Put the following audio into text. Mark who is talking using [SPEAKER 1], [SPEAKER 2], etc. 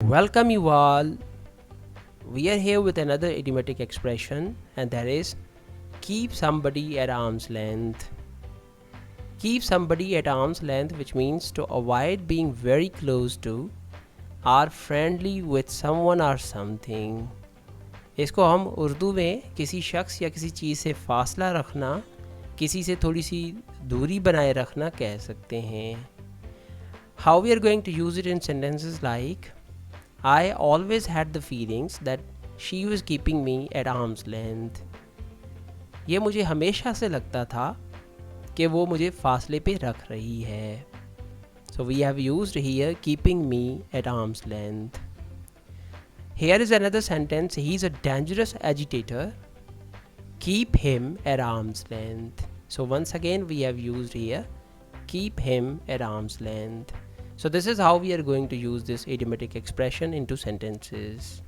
[SPEAKER 1] Welcome you all. We are here with another idiomatic expression, and that is keep somebody at arm's length. Keep somebody at arm's length, which means to avoid being very close to or friendly with someone or something. इसको हम उर्दू में किसी शख्स या किसी चीज़ से फासला रखना, किसी से थोड़ी सी दूरी बनाए रखना कह सकते हैं. How we are going to use it in sentences like I always had the feelings that she was keeping me at arm's length. ये मुझे हमेशा से लगता था कि वो मुझे फासले पे रख रही है. So we have used here keeping me at arm's length. Here is another sentence. He's a dangerous agitator. Keep him at arm's length. So once again we have used here keep him at arm's length. So this is how we are going to use this idiomatic expression into sentences.